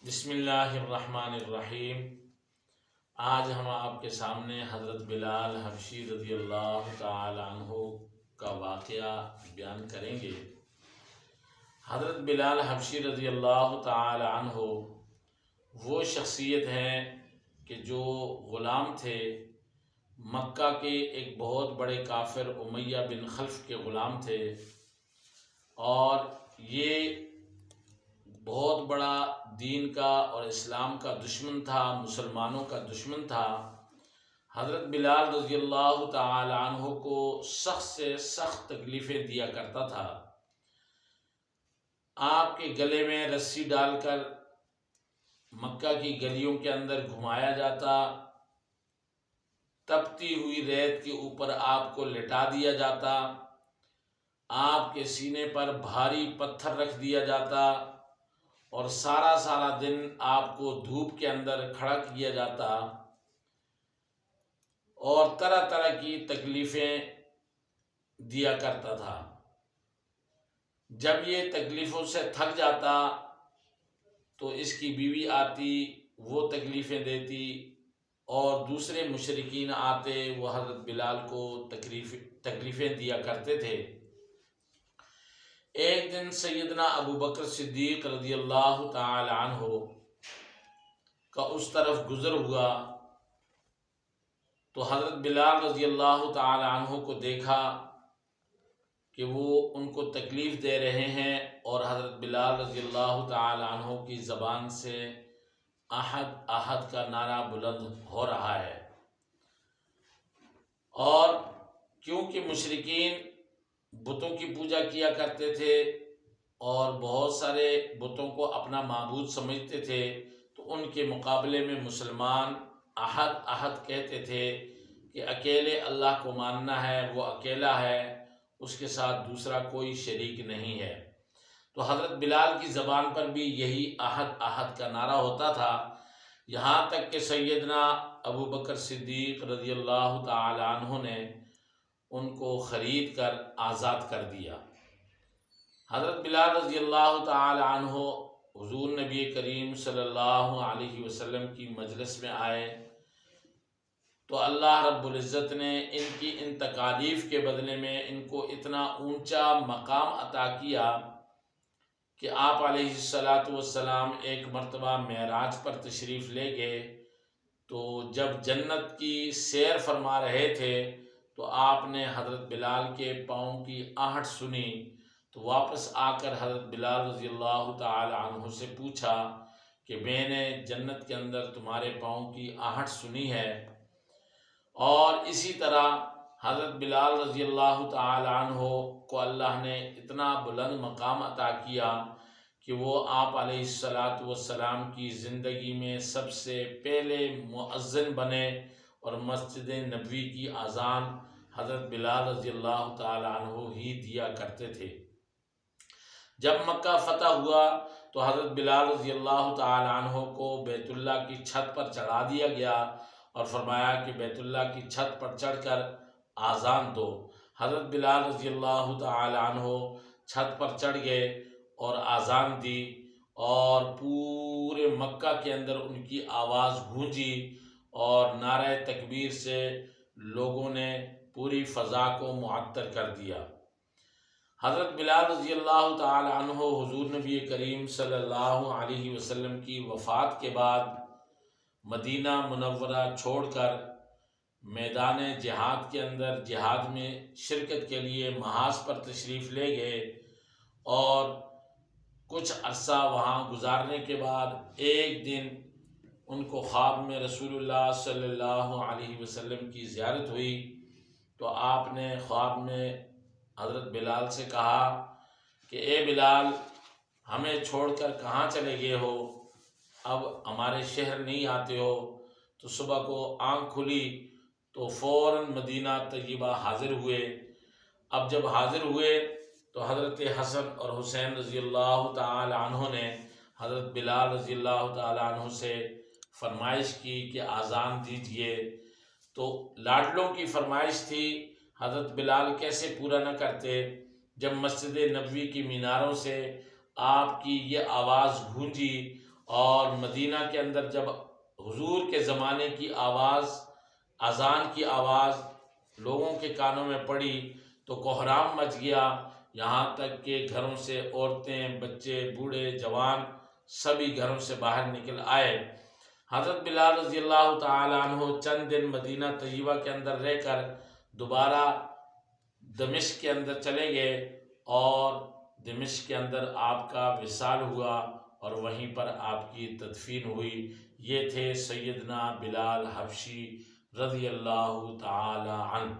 بسم اللہ الرحمن الرحیم۔ آج ہم آپ کے سامنے حضرت بلال حبشی رضی اللہ تعالی عنہ کا واقعہ بیان کریں گے۔ حضرت بلال حبشی رضی اللہ تعالی عنہ وہ شخصیت ہیں کہ جو غلام تھے، مکہ کے ایک بہت بڑے کافر امیہ بن خلف کے غلام تھے، اور یہ بہت بڑا دین کا اور اسلام کا دشمن تھا، مسلمانوں کا دشمن تھا۔ حضرت بلال رضی اللہ تعالی عنہ کو سخت سے سخت تکلیفیں دیا کرتا تھا۔ آپ کے گلے میں رسی ڈال کر مکہ کی گلیوں کے اندر گھمایا جاتا، تپتی ہوئی ریت کے اوپر آپ کو لٹا دیا جاتا، آپ کے سینے پر بھاری پتھر رکھ دیا جاتا، اور سارا دن آپ کو دھوپ کے اندر کھڑا کیا جاتا، اور طرح طرح کی تکلیفیں دیا کرتا تھا۔ جب یہ تکلیفوں سے تھک جاتا تو اس کی بیوی آتی، وہ تکلیفیں دیتی، اور دوسرے مشرکین آتے، وہ حضرت بلال کو تکلیفیں دیا کرتے تھے۔ ایک دن سیدنا ابو بکر صدیق رضی اللہ تعالی عنہ کا اس طرف گزر ہوا تو حضرت بلال رضی اللہ تعالی عنہ کو دیکھا کہ وہ ان کو تکلیف دے رہے ہیں، اور حضرت بلال رضی اللہ تعالی عنہ کی زبان سے احد احد کا نعرہ بلند ہو رہا ہے۔ اور کیونکہ مشرکین بتوں کی پوجا کیا کرتے تھے اور بہت سارے بتوں کو اپنا معبود سمجھتے تھے، تو ان کے مقابلے میں مسلمان احد احد کہتے تھے کہ اکیلے اللہ کو ماننا ہے، وہ اکیلا ہے، اس کے ساتھ دوسرا کوئی شریک نہیں ہے۔ تو حضرت بلال کی زبان پر بھی یہی احد احد کا نعرہ ہوتا تھا، یہاں تک کہ سیدنا ابو بکر صدیق رضی اللہ تعالی عنہ نے ان کو خرید کر آزاد کر دیا۔ حضرت بلال رضی اللہ تعالی عنہ حضور نبی کریم صلی اللہ علیہ وسلم کی مجلس میں آئے تو اللہ رب العزت نے ان کی ان تکالیف کے بدلے میں ان کو اتنا اونچا مقام عطا کیا کہ آپ علیہ السلام ایک مرتبہ معراج پر تشریف لے گئے، تو جب جنت کی سیر فرما رہے تھے تو آپ نے حضرت بلال کے پاؤں کی آہٹ سنی، تو واپس آ کر حضرت بلال رضی اللہ تعالی عنہ سے پوچھا کہ میں نے جنت کے اندر تمہارے پاؤں کی آہٹ سنی ہے۔ اور اسی طرح حضرت بلال رضی اللہ تعالی عنہ کو اللہ نے اتنا بلند مقام عطا کیا کہ وہ آپ علیہ السلام کی زندگی میں سب سے پہلے مؤذن بنے، اور مسجد نبوی کی اذان حضرت بلال رضی اللہ تعالی عنہ ہی دیا کرتے تھے۔ جب مکہ فتح ہوا تو حضرت بلال رضی اللہ تعالی عنہ کو بیت اللہ کی چھت پر چڑھا دیا گیا اور فرمایا کہ بیت اللہ کی چھت پر چڑھ کر آذان دو۔ حضرت بلال رضی اللہ تعالی عنہ چھت پر چڑھ گئے اور آذان دی، اور پورے مکہ کے اندر ان کی آواز گونجی، اور نعرہ تکبیر سے لوگوں نے پوری فضا کو معطر کر دیا۔ حضرت بلال رضی اللہ تعالی عنہ حضور نبی کریم صلی اللہ علیہ وسلم کی وفات کے بعد مدینہ منورہ چھوڑ کر میدان جہاد کے اندر جہاد میں شرکت کے لیے محاذ پر تشریف لے گئے، اور کچھ عرصہ وہاں گزارنے کے بعد ایک دن ان کو خواب میں رسول اللہ صلی اللہ علیہ وسلم کی زیارت ہوئی، تو آپ نے خواب میں حضرت بلال سے کہا کہ اے بلال، ہمیں چھوڑ کر کہاں چلے گئے ہو؟ اب ہمارے شہر نہیں آتے ہو؟ تو صبح کو آنکھ کھلی تو فوراً مدینہ طیبہ حاضر ہوئے۔ اب جب حاضر ہوئے تو حضرت حسن اور حسین رضی اللہ تعالی عنہ نے حضرت بلال رضی اللہ تعالی عنہ سے فرمائش کی کہ آذان دیجئے۔ تو لاڈلوں کی فرمائش تھی، حضرت بلال کیسے پورا نہ کرتے جب مسجد نبوی کی میناروں سے آپ کی یہ آواز گونجی اور مدینہ کے اندر جب حضور کے زمانے کی آواز، اذان کی آواز لوگوں کے کانوں میں پڑی تو کوہرام مچ گیا، یہاں تک کہ گھروں سے عورتیں، بچے، بوڑھے، جوان سبھی گھروں سے باہر نکل آئے۔ حضرت بلال رضی اللہ تعالیٰ عنہ چند دن مدینہ طیبہ کے اندر رہ کر دوبارہ دمشق کے اندر چلے گئے، اور دمشق کے اندر آپ کا وصال ہوا اور وہیں پر آپ کی تدفین ہوئی۔ یہ تھے سیدنا بلال حبشی رضی اللہ تعالی عنہ۔